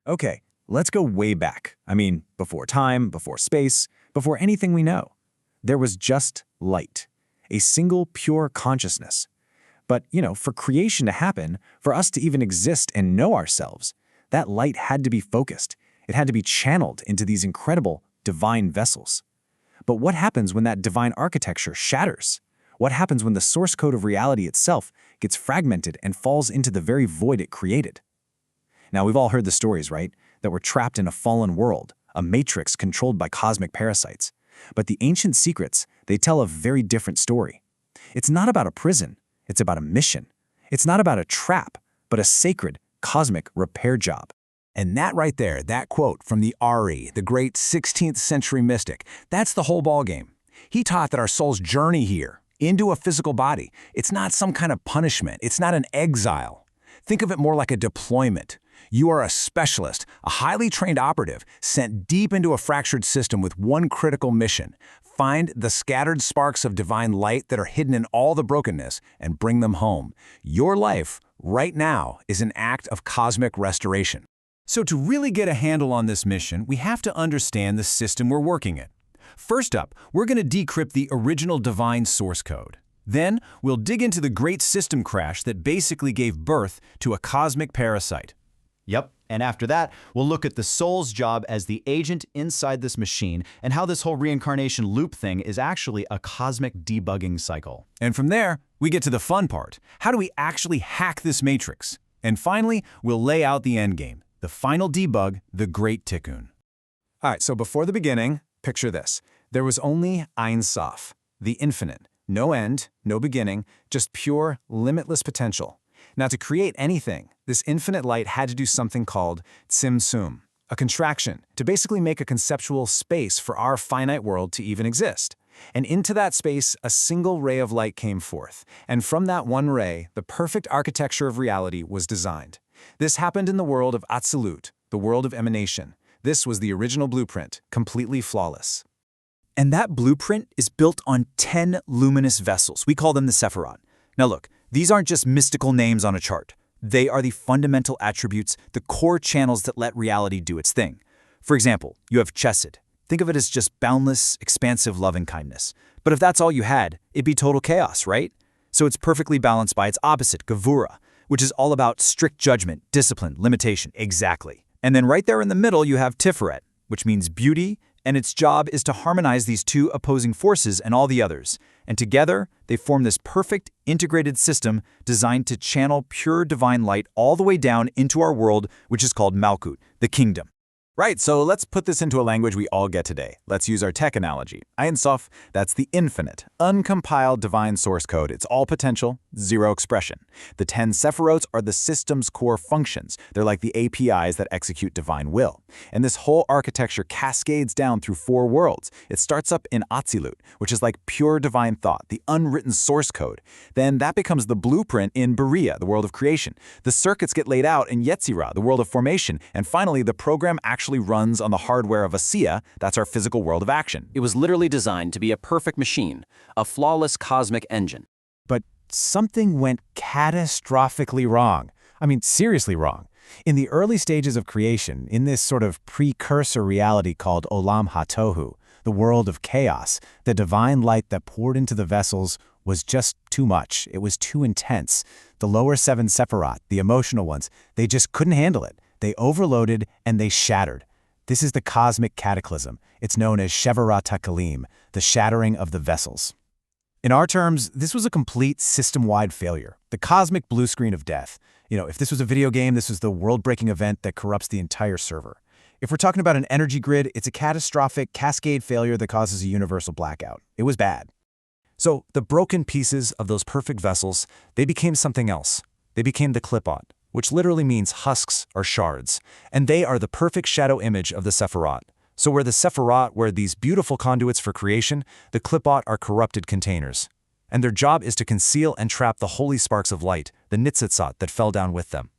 Okay, let's go way back. I mean, before time, before space, before anything we know. There was just light, a single pure consciousness. But, for creation to happen, for us to even exist and know ourselves, that light had to be focused. It had to be channeled into these incredible divine vessels. But what happens when that divine architecture shatters? What happens when the source code of reality itself gets fragmented and falls into the very void it created? Now, we've all heard the stories, right? That we're trapped in a fallen world, a matrix controlled by cosmic parasites. But the ancient secrets, they tell a very different story. It's not about a prison, it's about a mission. It's not about a trap, but a sacred, cosmic repair job. And that right there, that quote from the Ari, the great 16th century mystic, that's the whole ballgame. He taught that our soul's journey here, into a physical body, it's not some kind of punishment, it's not an exile. Think of it more like a deployment. You are a specialist, a highly trained operative, sent deep into a fractured system with one critical mission. Find the scattered sparks of divine light that are hidden in all the brokenness and bring them home. Your life, right now, is an act of cosmic restoration. So to really get a handle on this mission, we have to understand the system we're working in. First up, we're going to decrypt the original divine source code. Then, we'll dig into the great system crash that basically gave birth to a cosmic parasite. Yep, and after that, we'll look at the soul's job as the agent inside this machine and how this whole reincarnation loop thing is actually a cosmic debugging cycle. And from there, we get to the fun part. How do we actually hack this matrix? And finally, we'll lay out the endgame, the final debug, the Great Tikkun. All right, so before the beginning, picture this. There was only Ein Sof, the infinite. No end, no beginning, just pure, limitless potential. Now, to create anything, this infinite light had to do something called tzimtzum, a contraction, to basically make a conceptual space for our finite world to even exist. And into that space, a single ray of light came forth. And from that one ray, the perfect architecture of reality was designed. This happened in the world of Atzilut, the world of emanation. This was the original blueprint, completely flawless. And that blueprint is built on 10 luminous vessels. We call them the Sephirot. Now look, these aren't just mystical names on a chart. They are the fundamental attributes, the core channels that let reality do its thing. For example, you have Chesed. Think of it as just boundless, expansive love and kindness. But if that's all you had, it'd be total chaos, right? So it's perfectly balanced by its opposite, Gevura, which is all about strict judgment, discipline, limitation. Exactly. And then right there in the middle, you have Tiferet, which means beauty, and its job is to harmonize these two opposing forces and all the others. And together, they form this perfect, integrated system designed to channel pure divine light all the way down into our world, which is called Malkut, the kingdom. Right, so let's put this into a language we all get today. Let's use our tech analogy. Ein Sof, that's the infinite, uncompiled divine source code. It's all potential, zero expression. The 10 Sephirots are the system's core functions. They're like the APIs that execute divine will. And this whole architecture cascades down through 4 worlds. It starts up in Atzilut, which is like pure divine thought, the unwritten source code. Then that becomes the blueprint in Berea, the world of creation. The circuits get laid out in Yetzirah, the world of formation. And finally, the program actually runs on the hardware of Asiya, that's our physical world of action. It was literally designed to be a perfect machine, a flawless cosmic engine. But something went catastrophically wrong. I mean, seriously wrong. In the early stages of creation, in this sort of precursor reality called Olam HaTohu, the world of chaos, the divine light that poured into the vessels was just too much. It was too intense. The lower 7 Sephirot, the emotional ones, they just couldn't handle it. They overloaded and they shattered. This is the cosmic cataclysm. It's known as Shevarat HaKalim, the shattering of the vessels. In our terms, this was a complete system-wide failure, the cosmic blue screen of death. If this was a video game, this was the world-breaking event that corrupts the entire server. If we're talking about an energy grid, it's a catastrophic cascade failure that causes a universal blackout. It was bad. So the broken pieces of those perfect vessels, they became something else. They became the Klipot, which literally means husks or shards, and they are the perfect shadow image of the Sephirot. So where the Sephirot were these beautiful conduits for creation, the Klipot are corrupted containers. And their job is to conceal and trap the holy sparks of light, the Nitzitzot that fell down with them.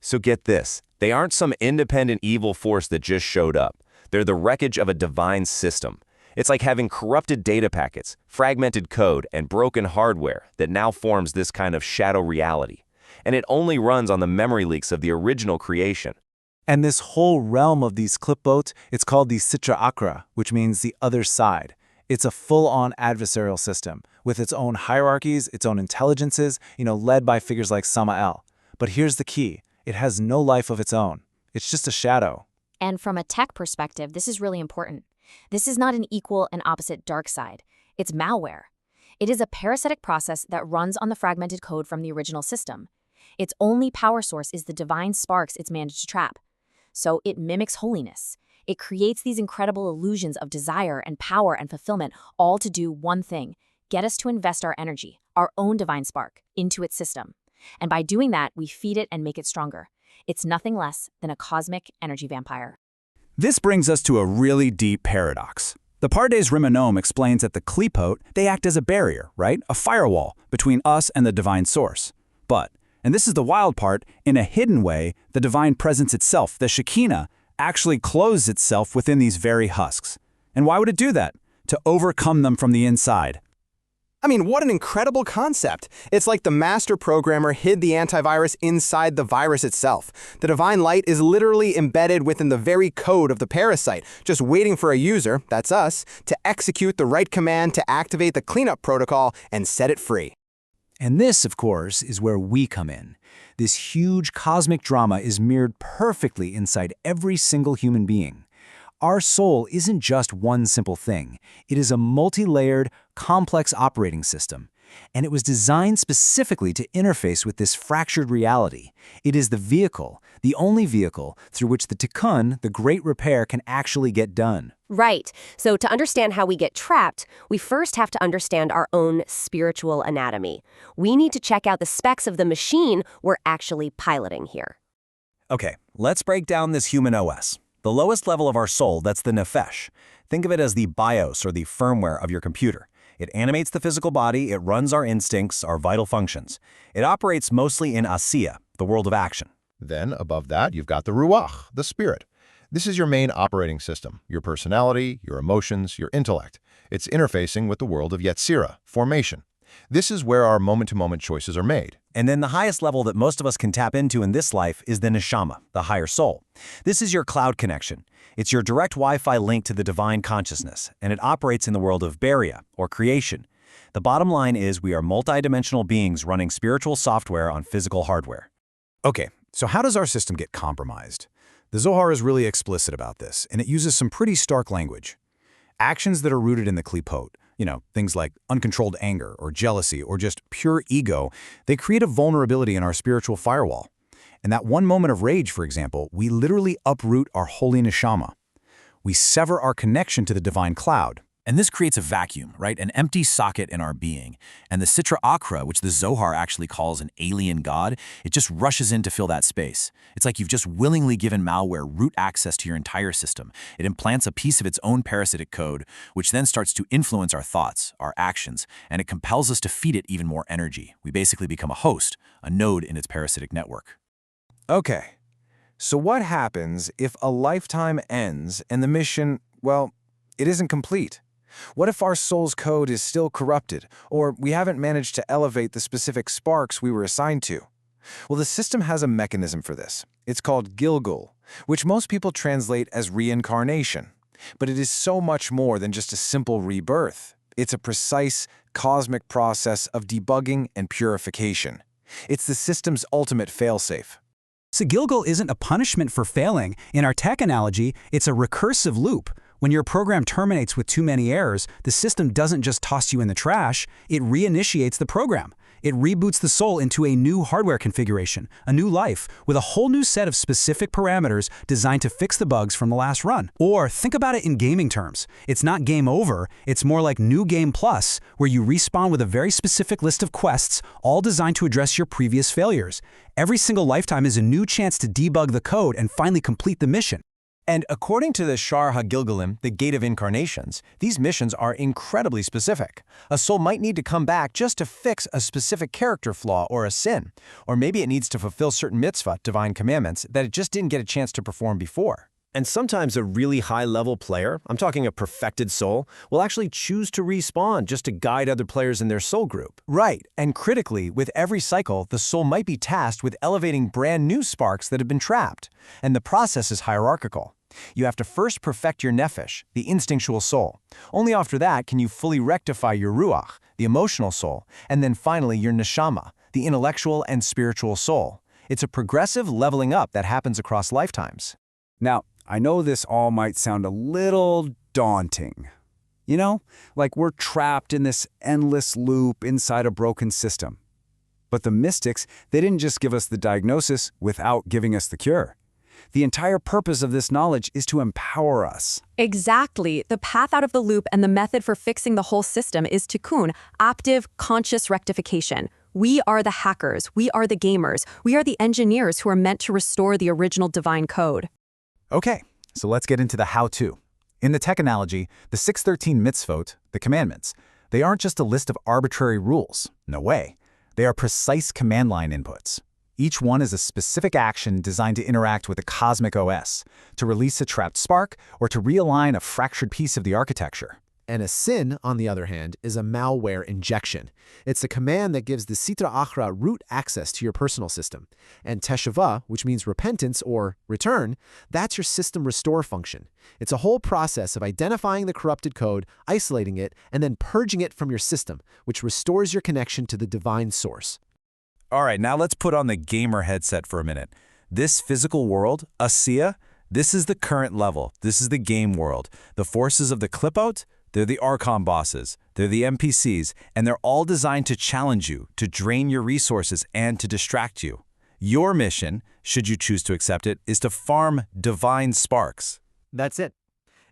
So get this, they aren't some independent evil force that just showed up. They're the wreckage of a divine system. It's like having corrupted data packets, fragmented code, and broken hardware that now forms this kind of shadow reality. And it only runs on the memory leaks of the original creation. And this whole realm of these clipboats, it's called the Sitra Akra, which means the other side. It's a full-on adversarial system, with its own hierarchies, its own intelligences, led by figures like Samael. But here's the key. It has no life of its own. It's just a shadow. And from a tech perspective, this is really important. This is not an equal and opposite dark side. It's malware. It is a parasitic process that runs on the fragmented code from the original system. Its only power source is the divine sparks it's managed to trap. So it mimics holiness. It creates these incredible illusions of desire and power and fulfillment, all to do one thing: get us to invest our energy, our own divine spark, into its system. And by doing that, we feed it and make it stronger. It's nothing less than a cosmic energy vampire. This brings us to a really deep paradox. The Pardes Rimonome explains that the Klipot, they act as a barrier, right? A firewall between us and the divine source. But, and this is the wild part, in a hidden way, the divine presence itself, the Shekinah, actually clothes itself within these very husks. And why would it do that? To overcome them from the inside. I mean, what an incredible concept. It's like the master programmer hid the antivirus inside the virus itself. The divine light is literally embedded within the very code of the parasite, just waiting for a user, that's us, to execute the right command to activate the cleanup protocol and set it free. And this, of course, is where we come in. This huge cosmic drama is mirrored perfectly inside every single human being. Our soul isn't just one simple thing. It is a multi-layered, complex operating system. And it was designed specifically to interface with this fractured reality. It is the vehicle, the only vehicle, through which the tikkun, the great repair, can actually get done. Right. So to understand how we get trapped, we first have to understand our own spiritual anatomy. We need to check out the specs of the machine we're actually piloting here. Okay, let's break down this human OS. The lowest level of our soul, that's the nefesh. Think of it as the BIOS, or the firmware of your computer. It animates the physical body, it runs our instincts, our vital functions. It operates mostly in Asiya, the world of action. Then, above that, you've got the ruach, the spirit. This is your main operating system, your personality, your emotions, your intellect. It's interfacing with the world of Yetzirah, formation. This is where our moment-to-moment choices are made. And then the highest level that most of us can tap into in this life is the neshama, the higher soul. This is your cloud connection. It's your direct Wi-Fi link to the divine consciousness, and it operates in the world of Beria, or creation. The bottom line is we are multidimensional beings running spiritual software on physical hardware. Okay, so how does our system get compromised? The Zohar is really explicit about this, and it uses some pretty stark language. Actions that are rooted in the klipot, things like uncontrolled anger or jealousy or just pure ego, they create a vulnerability in our spiritual firewall. In that one moment of rage, for example, we literally uproot our holy neshama. We sever our connection to the divine cloud. And this creates a vacuum, right? An empty socket in our being. And the Sitra Akra, which the Zohar actually calls an alien god, it just rushes in to fill that space. It's like you've just willingly given malware root access to your entire system. It implants a piece of its own parasitic code, which then starts to influence our thoughts, our actions, and it compels us to feed it even more energy. We basically become a host, a node in its parasitic network. Okay, so what happens if a lifetime ends and the mission, well, it isn't complete? What if our soul's code is still corrupted, or we haven't managed to elevate the specific sparks we were assigned to? Well, the system has a mechanism for this. It's called Gilgul, which most people translate as reincarnation. But it is so much more than just a simple rebirth. It's a precise, cosmic process of debugging and purification. It's the system's ultimate failsafe. So Gilgul isn't a punishment for failing. In our tech analogy, it's a recursive loop. When your program terminates with too many errors, the system doesn't just toss you in the trash, it reinitiates the program. It reboots the soul into a new hardware configuration, a new life, with a whole new set of specific parameters designed to fix the bugs from the last run. Or think about it in gaming terms. It's not game over, it's more like New Game Plus, where you respawn with a very specific list of quests, all designed to address your previous failures. Every single lifetime is a new chance to debug the code and finally complete the mission. And according to the Shar HaGilgalim, the Gate of Incarnations, these missions are incredibly specific. A soul might need to come back just to fix a specific character flaw or a sin. Or maybe it needs to fulfill certain mitzvah, divine commandments, that it just didn't get a chance to perform before. And sometimes a really high-level player, I'm talking a perfected soul, will actually choose to respawn just to guide other players in their soul group. Right, and critically, with every cycle, the soul might be tasked with elevating brand new sparks that have been trapped. And the process is hierarchical. You have to first perfect your nefesh, the instinctual soul. Only after that can you fully rectify your ruach, the emotional soul, and then finally your neshama, the intellectual and spiritual soul. It's a progressive leveling up that happens across lifetimes. Now, I know this all might sound a little daunting. You know, like we're trapped in this endless loop inside a broken system. But the mystics, they didn't just give us the diagnosis without giving us the cure. The entire purpose of this knowledge is to empower us. Exactly. The path out of the loop and the method for fixing the whole system is tikkun, active, conscious rectification. We are the hackers. We are the gamers. We are the engineers who are meant to restore the original divine code. Okay, so let's get into the how-to. In the tech analogy, the 613 mitzvot, the commandments, they aren't just a list of arbitrary rules. No way. They are precise command line inputs. Each one is a specific action designed to interact with the cosmic OS, to release a trapped spark, or to realign a fractured piece of the architecture. And a sin, on the other hand, is a malware injection. It's a command that gives the Sitra Achra root access to your personal system. And Teshuvah, which means repentance or return, that's your system restore function. It's a whole process of identifying the corrupted code, isolating it, and then purging it from your system, which restores your connection to the divine source. All right, now let's put on the gamer headset for a minute. This physical world, Asiya, this is the current level. This is the game world. The forces of the Clipout, they're the Archon bosses, they're the NPCs, and they're all designed to challenge you, to drain your resources, and to distract you. Your mission, should you choose to accept it, is to farm divine sparks. That's it.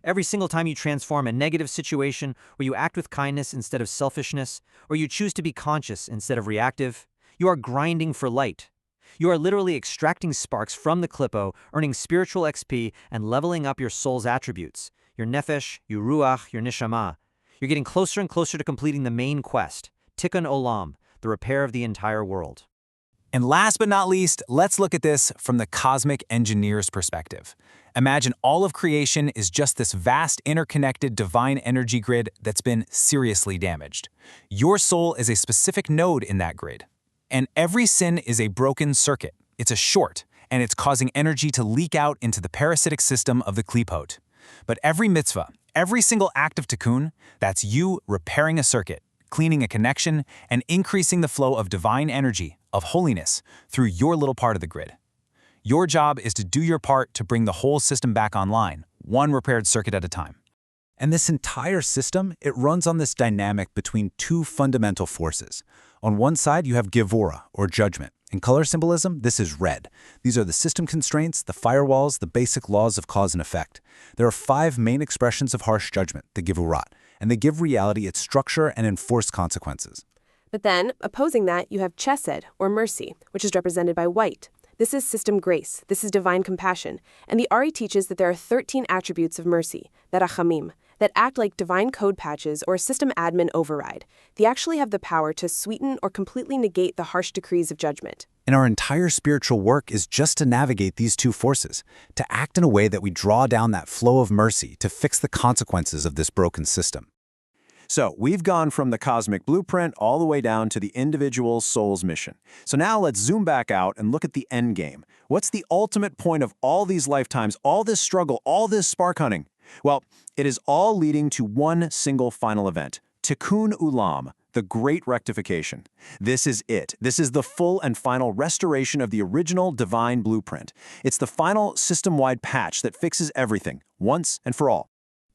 Every single time you transform a negative situation, or you act with kindness instead of selfishness, or you choose to be conscious instead of reactive, you are grinding for light. You are literally extracting sparks from the Klippo, earning spiritual XP, and leveling up your soul's attributes. Your nefesh, your ruach, your neshama. You're getting closer and closer to completing the main quest, Tikkun Olam, the repair of the entire world. And last but not least, let's look at this from the cosmic engineer's perspective. Imagine all of creation is just this vast interconnected divine energy grid that's been seriously damaged. Your soul is a specific node in that grid. And every sin is a broken circuit. It's a short, and it's causing energy to leak out into the parasitic system of the Klipot. But every mitzvah, every single act of tikkun, that's you repairing a circuit, cleaning a connection, and increasing the flow of divine energy, of holiness, through your little part of the grid. Your job is to do your part to bring the whole system back online, one repaired circuit at a time. And this entire system, it runs on this dynamic between two fundamental forces. On one side, you have Gevura, or judgment. In color symbolism, this is red. These are the system constraints, the firewalls, the basic laws of cause and effect. There are 5 main expressions of harsh judgment, the Gevurat, and they give reality its structure and enforce consequences. But then, opposing that, you have Chesed, or mercy, which is represented by white. This is system grace. This is divine compassion. And the Ari teaches that there are 13 attributes of mercy, the Rachamim, that act like divine code patches or a system admin override. They actually have the power to sweeten or completely negate the harsh decrees of judgment. And our entire spiritual work is just to navigate these two forces, to act in a way that we draw down that flow of mercy to fix the consequences of this broken system. So we've gone from the cosmic blueprint all the way down to the individual soul's mission. So now let's zoom back out and look at the end game. What's the ultimate point of all these lifetimes, all this struggle, all this spark hunting? Well, it is all leading to one single final event, Tikkun Ulam, the Great Rectification. This is it. This is the full and final restoration of the original divine blueprint. It's the final system-wide patch that fixes everything, once and for all.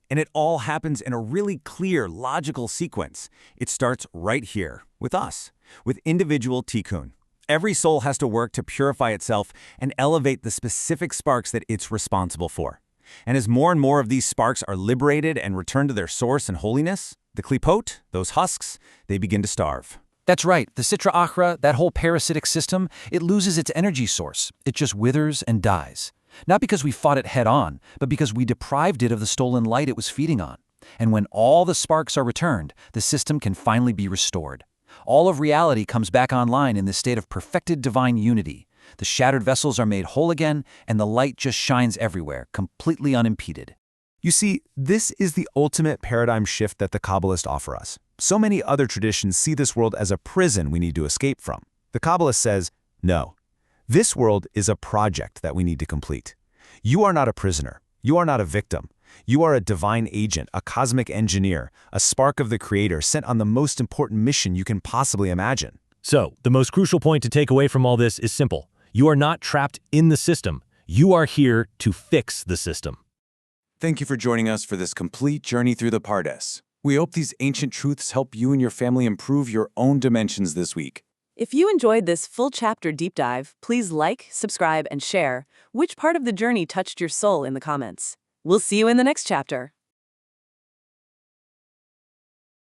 And it all happens in a really clear, logical sequence. It starts right here, with us, with individual tikkun. Every soul has to work to purify itself and elevate the specific sparks that it's responsible for. And as more and more of these sparks are liberated and returned to their source and holiness, the klipot, those husks, they begin to starve. That's right, the Sitra Achra, that whole parasitic system, it loses its energy source. It just withers and dies. Not because we fought it head-on, but because we deprived it of the stolen light it was feeding on. And when all the sparks are returned, the system can finally be restored. All of reality comes back online in this state of perfected divine unity. The shattered vessels are made whole again, and the light just shines everywhere, completely unimpeded. You see, this is the ultimate paradigm shift that the Kabbalists offer us. So many other traditions see this world as a prison we need to escape from. The Kabbalah says, no. This world is a project that we need to complete. You are not a prisoner. You are not a victim. You are a divine agent, a cosmic engineer, a spark of the Creator sent on the most important mission you can possibly imagine. So, the most crucial point to take away from all this is simple. You are not trapped in the system. You are here to fix the system. Thank you for joining us for this complete journey through the Pardes. We hope these ancient truths help you and your family improve your own dimensions this week. If you enjoyed this full chapter deep dive, please like, subscribe, and share. Which part of the journey touched your soul in the comments? We'll see you in the next chapter.